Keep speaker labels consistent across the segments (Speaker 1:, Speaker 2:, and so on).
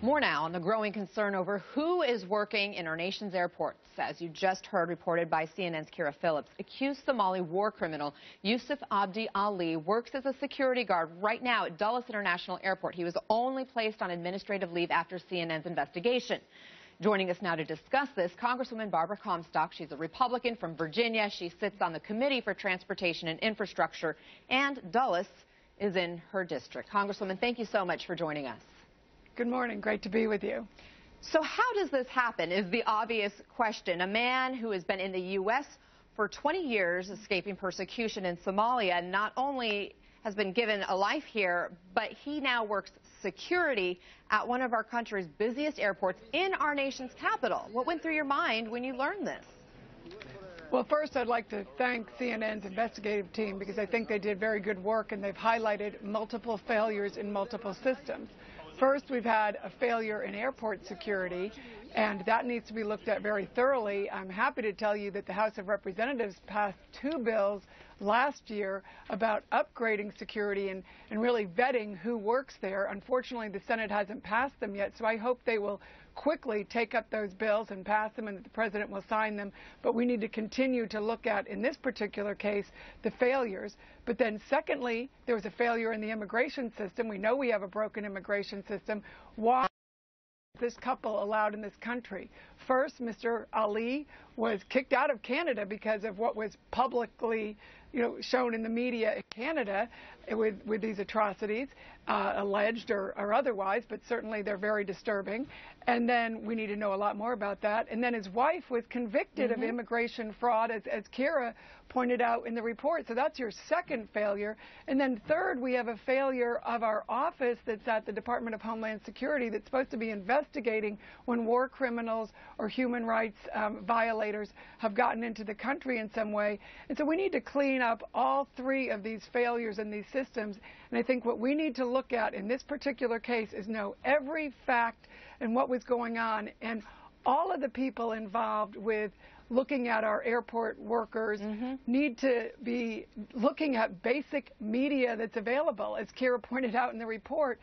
Speaker 1: More now on the growing concern over who is working in our nation's airports. As you just heard reported by CNN's Kira Phillips, accused Somali war criminal Yusuf Abdi Ali works as a security guard right now at Dulles International Airport. He was only placed on administrative leave after CNN's investigation. Joining us now to discuss this, Congresswoman Barbara Comstock. She's a Republican from Virginia. She sits on the Committee for Transportation and Infrastructure, and Dulles is in her district. Congresswoman, thank you so much for joining us.
Speaker 2: Good morning. Great to be with you.
Speaker 1: So how does this happen is the obvious question. A man who has been in the U.S. for 20 years escaping persecution in Somalia not only has been given a life here, but he now works security at one of our country's busiest airports in our nation's capital. What went through your mind when you learned this?
Speaker 2: Well, first, I'd like to thank CNN's investigative team because I think they did very good work and they've highlighted multiple failures in multiple systems. First, we've had a failure in airport security, and that needs to be looked at very thoroughly. I'm happy to tell you that the House of Representatives passed 2 bills last year about upgrading security and really vetting who works there. Unfortunately, the Senate hasn't passed them yet, so I hope they will quickly take up those bills and pass them and that the President will sign them. But we need to continue to look at, in this particular case, the failures. But then secondly, there was a failure in the immigration system. We know we have a broken immigration system. Why this couple allowed in this country? First, Mr. Ali was kicked out of Canada because of what was publicly shown in the media in Canada with these atrocities, alleged or otherwise, but certainly they're very disturbing. And then we need to know a lot more about that. And then his wife was convicted of immigration fraud, as Kira pointed out in the report. So that's your second failure. And then third, we have a failure of our office that's at the Department of Homeland Security that's supposed to be investigating when war criminals or human rights violators have gotten into the country in some way. And so we need to clean up all 3 of these failures in these systems. And I think what we need to look at in this particular case is know every fact and what was going on, and all of the people involved with looking at our airport workers need to be looking at basic media that's available. As Kira pointed out in the report,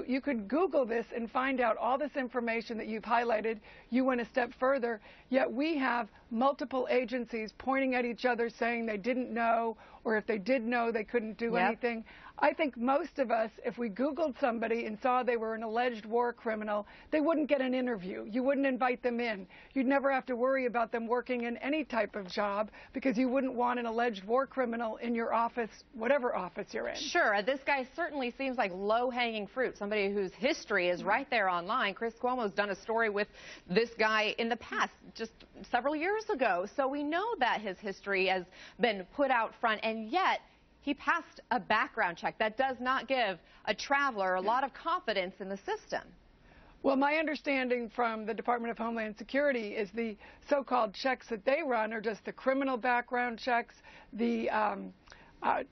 Speaker 2: you could Google this and find out all this information that you've highlighted. You went a step further, yet we have multiple agencies pointing at each other saying they didn't know, or if they did know, they couldn't do anything. I think most of us, if we Googled somebody and saw they were an alleged war criminal, they wouldn't get an interview. You wouldn't invite them in. You'd never have to worry about them working in any type of job because you wouldn't want an alleged war criminal in your office, whatever office you're in.
Speaker 1: Sure. This guy certainly seems like low-hanging fruit, somebody whose history is right there online. Chris Cuomo's done a story with this guy in the past, just several years ago. So we know that his history has been put out front, and yet he passed a background check. That does not give a traveler a lot of confidence in the system.
Speaker 2: Well, my understanding from the Department of Homeland Security is the so-called checks that they run are just the criminal background checks, the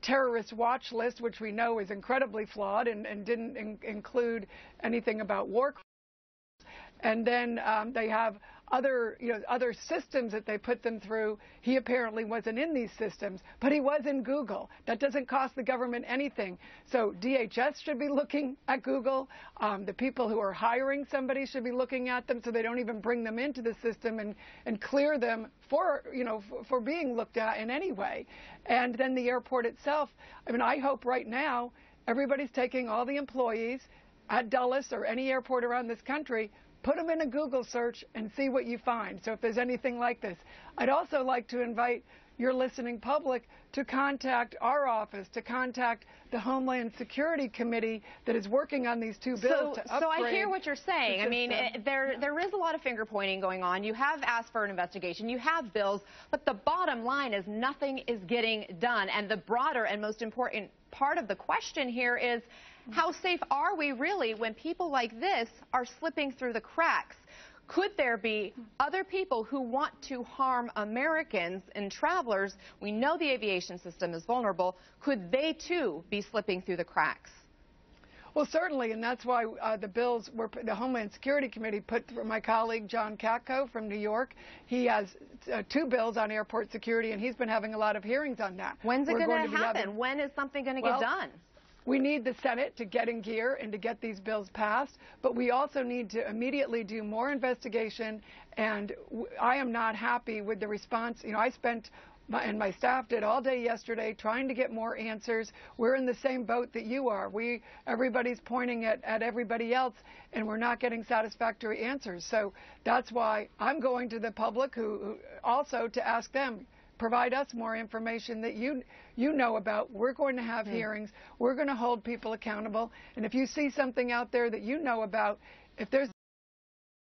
Speaker 2: terrorist watch list, which we know is incredibly flawed and didn't include anything about war crimes. And then they have other systems that they put them through. He apparently wasn't in these systems, but he was in Google. That doesn't cost the government anything. So DHS should be looking at Google. The people who are hiring somebody should be looking at them so they don't even bring them into the system and clear them for being looked at in any way. And then the airport itself. I mean, I hope right now everybody's taking all the employees at Dulles or any airport around this country, put them in a Google search and see what you find. So if there's anything like this. I'd also like to invite your listening public to contact our office, to contact the Homeland Security Committee that is working on these 2 bills to upgrade.
Speaker 1: So I hear what you're saying. I mean, there is a lot of finger pointing going on. You have asked for an investigation. You have bills. But the bottom line is nothing is getting done. And the broader and most important part of the question here is, how safe are we really when people like this are slipping through the cracks? Could there be other people who want to harm Americans and travelers? We know the aviation system is vulnerable. Could they, too, be slipping through the cracks?
Speaker 2: Well, certainly, and that's why the bills were the Homeland Security Committee put through. My colleague John Katko from New York, he has 2 bills on airport security, and he's been having a lot of hearings on that.
Speaker 1: When's it going to happen? When is something going to get done?
Speaker 2: we need the Senate to get in gear and to get these bills passed, but we also need to immediately do more investigation, and I am not happy with the response. You know, I spent and my staff did all day yesterday trying to get more answers. We're in the same boat that you are. Everybody's pointing at everybody else, and we're not getting satisfactory answers. So that's why I'm going to the public who also to ask them, provide us more information that you know about. We're going to have hearings. We're going to hold people accountable. And if you see something out there that you know about, if there's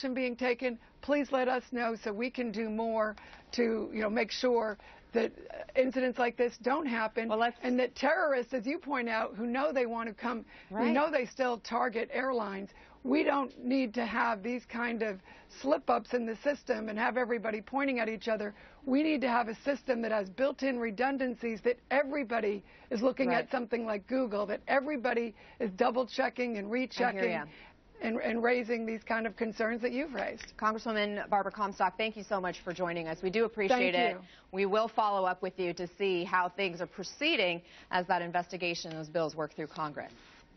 Speaker 2: action being taken, please let us know so we can do more to make sure that incidents like this don't happen, and that terrorists, as you point out, who know they want to come, we know they still target airlines. We don't need to have these kind of slip-ups in the system and have everybody pointing at each other. We need to have a system that has built-in redundancies, that everybody is looking at something like Google, that everybody is double-checking and rechecking and raising these kind of concerns that you've raised.
Speaker 1: Congresswoman Barbara Comstock, thank you so much for joining us. We do appreciate it. We will follow up with you to see how things are proceeding as that investigation and those bills work through Congress.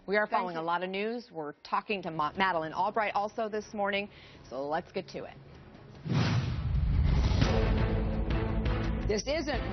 Speaker 1: We are following a lot of news. We're talking to Madeleine Albright also this morning, so let's get to it.
Speaker 3: This isn't